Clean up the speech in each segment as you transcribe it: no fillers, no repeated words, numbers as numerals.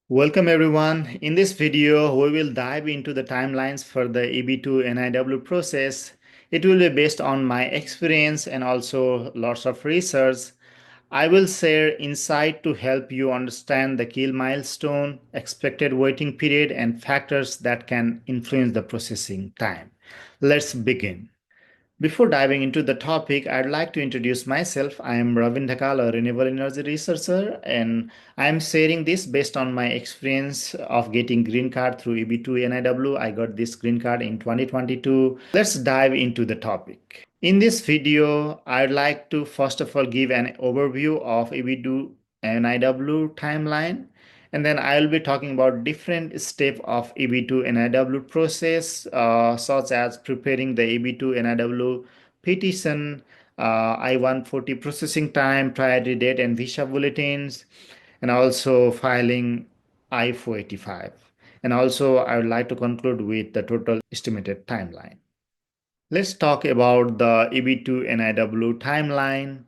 Welcome everyone. In this video, we will dive into the timelines for the EB2 NIW process. It will be based on my experience and also lots of research. I will share insight to help you understand the key milestone, expected waiting period, and factors that can influence the processing time. Let's begin. Before diving into the topic, I'd like to introduce myself. I am Ravin Dhakal, a renewable energy researcher, and I am sharing this based on my experience of getting green card through EB2 NIW. I got this green card in 2022. Let's dive into the topic. In this video, I'd like to first of all give an overview of EB2 NIW timeline, and then I'll be talking about different steps of EB2 NIW process, such as preparing the EB2 NIW petition, I-140 processing time, priority date, and visa bulletins, and also filing I-485. And also, I would like to conclude with the total estimated timeline. Let's talk about the EB2 NIW timeline.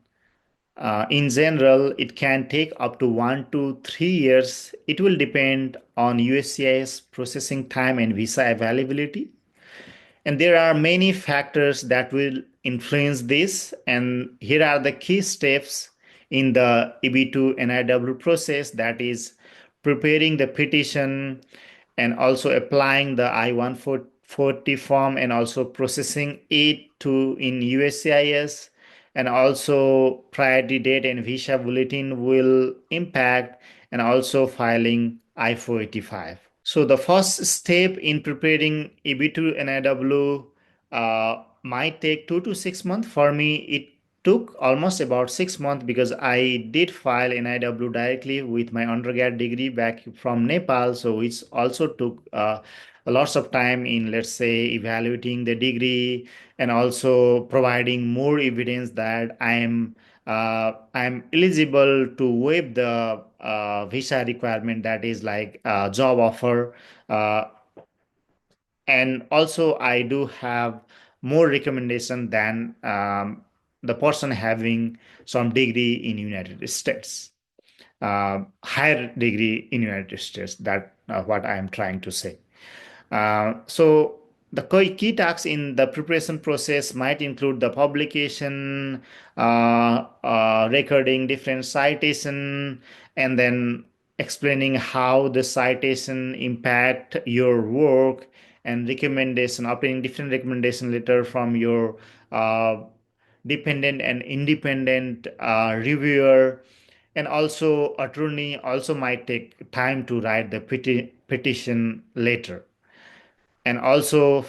In general, it can take up to 1 to 3 years. It will depend on USCIS processing time and visa availability. And there are many factors that will influence this. And here are the key steps in the EB2 NIW process, that is preparing the petition and also applying the I-140 form and also processing it to in USCIS, and also priority date and visa bulletin will impact, and also filing I-485. So the first step in preparing EB2 NIW might take 2 to 6 months. For me, it took almost about 6 months because I did file NIW directly with my undergrad degree back from Nepal. So it's also took lots of time in, let's say, evaluating the degree and also providing more evidence that I'm eligible to waive the visa requirement, that is like job offer. Uh, and also I do have more recommendation than the person having some degree in United States, higher degree in United States. That what I am trying to say. So the key tasks in the preparation process might include the publication, recording different citation, and then explaining how the citation impact your work, and recommendation, obtaining different recommendation letter from your uh, dependent and independent reviewer, and also attorney also might take time to write the petition later. And also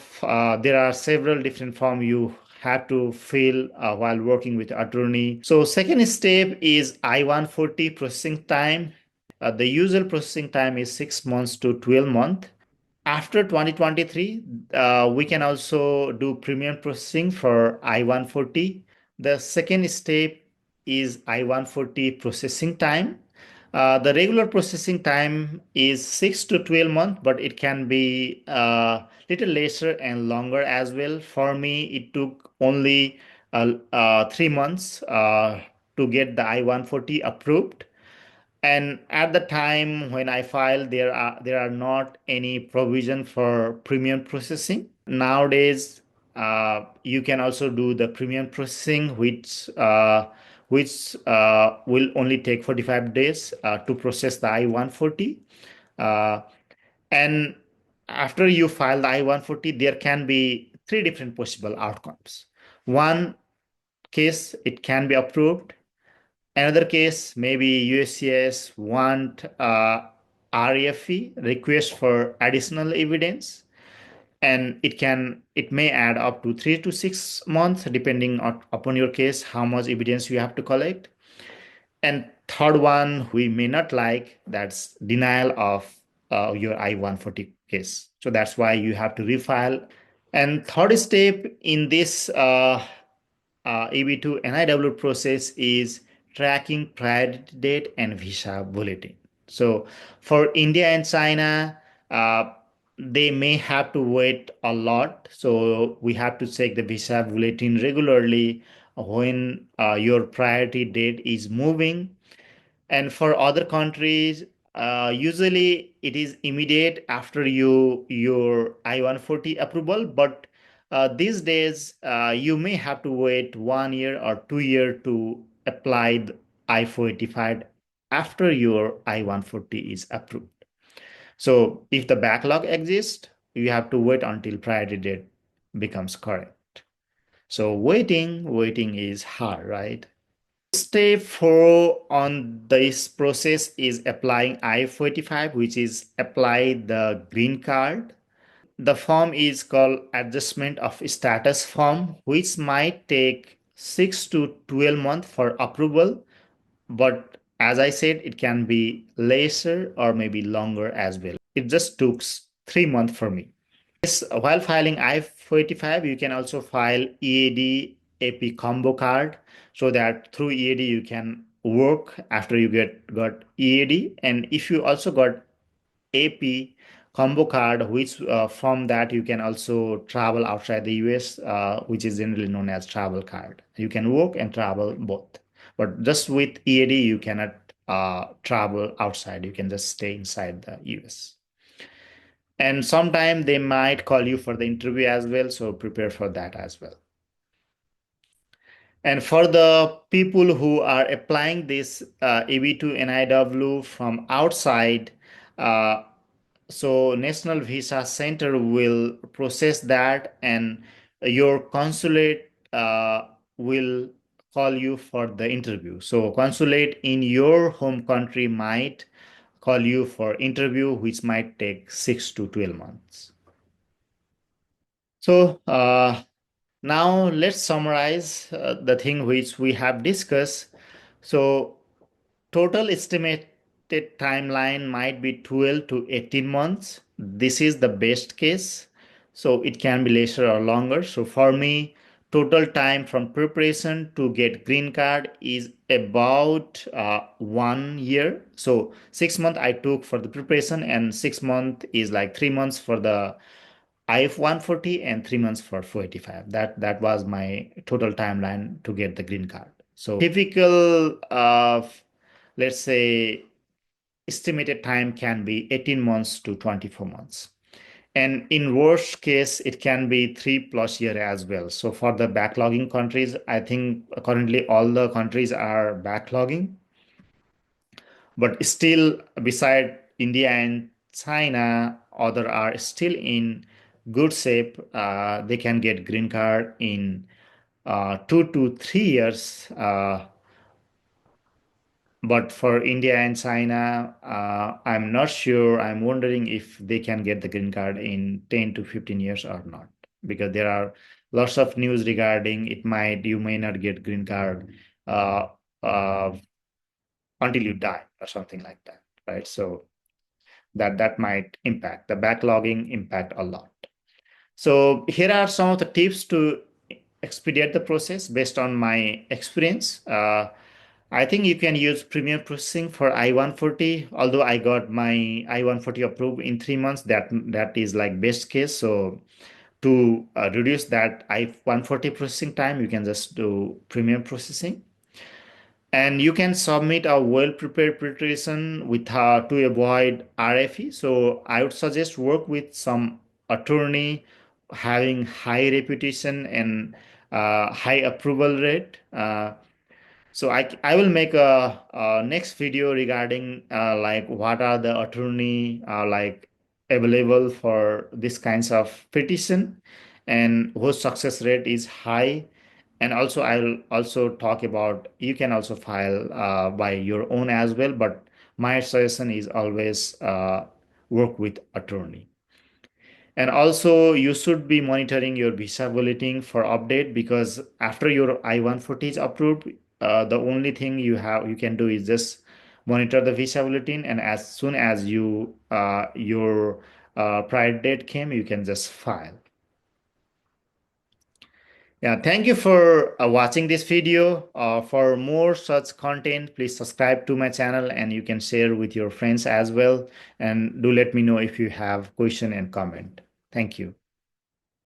there are several different forms you have to fill while working with attorney. So second step is I-140 processing time. The usual processing time is 6 months to 12 months. After 2023, we can also do premium processing for I-140. The second step is I-140 processing time. The regular processing time is 6 to 12 months, but it can be little lesser and longer as well. For me, it took only 3 months to get the I-140 approved. And at the time when I filed, there are not any provision for premium processing. Nowadays, you can also do the premium processing, which will only take 45 days to process the I-140. Uh, and after you file the I-140, there can be three different possible outcomes. One case, it can be approved. Another case, maybe USCIS want RFE, request for additional evidence, and it may add up to 3 to 6 months depending upon your case, how much evidence you have to collect. And third one, we may not like, that's denial of your I-140 case. So that's why you have to refile. And third step in this EB2 NIW process is tracking priority date and visa bulletin. So for India and China, they may have to wait a lot. So we have to check the visa bulletin regularly when your priority date is moving. And for other countries, Usually it is immediate after your I-140 approval, but these days you may have to wait 1 year or 2 year to apply the I-485 after your I-140 is approved. So if the backlog exists, you have to wait until priority date becomes correct. So waiting is hard, right? Step 4 on this process is applying I-45, which is apply the green card. The form is called adjustment of status form, which might take 6 to 12 months for approval. But as I said, it can be lesser or maybe longer as well. It just took 3 months for me. Yes, while filing I-45, you can also file EAD AP combo card so that through EAD you can work after you got EAD. And if you also got AP combo card, which from that you can also travel outside the US, which is generally known as travel card. You can work and travel both. But just with EAD, you cannot travel outside. You can just stay inside the US. And sometime they might call you for the interview as well, so prepare for that as well. And for the people who are applying this EB2 NIW from outside, uh, so National Visa Center will process that, and your consulate will call you for the interview. So consulate in your home country might call you for interview, which might take 6 to 12 months. So now let's summarize the thing which we have discussed. So total estimated timeline might be 12 to 18 months. This is the best case. So it can be lesser or longer. So for me, total time from preparation to get green card is about 1 year. So 6 months I took for the preparation, and 6 months is like 3 months for the IF-140 and 3 months for 485. That was my total timeline to get the green card. So typical let's say estimated time can be 18 months to 24 months. And in worst case, it can be 3+ year as well. So for the backlogging countries, I think currently all the countries are backlogging. But still, beside India and China, other are still in good shape. They can get green card in 2 to 3 years. But for India and China, I'm not sure. I'm wondering if they can get the green card in 10 to 15 years or not, because there are lots of news regarding you may not get green card uh, uh, until you die or something like that, right? So that might impact the backlogging impact a lot. So here are some of the tips to expedite the process based on my experience. I think you can use premium processing for I-140. Although I got my I-140 approved in 3 months, that is like best case. So to reduce that I-140 processing time, you can just do premium processing. And you can submit a well-prepared preparation with to avoid RFE. So I would suggest work with some attorney having high reputation and high approval rate. So I will make a next video regarding like what are the attorney like available for this kinds of petition and whose success rate is high. And also I'll also talk about you can also file by your own as well, but my suggestion is always work with attorney. And also, you should be monitoring your Visa Bulletin for update, because after your I-140 is approved, the only thing you can do is just monitor the Visa Bulletin, and as soon as your prior date came, you can just file. Yeah, thank you for watching this video. For more such content, please subscribe to my channel, and you can share with your friends as well. And do let me know if you have question and comment. Thank you.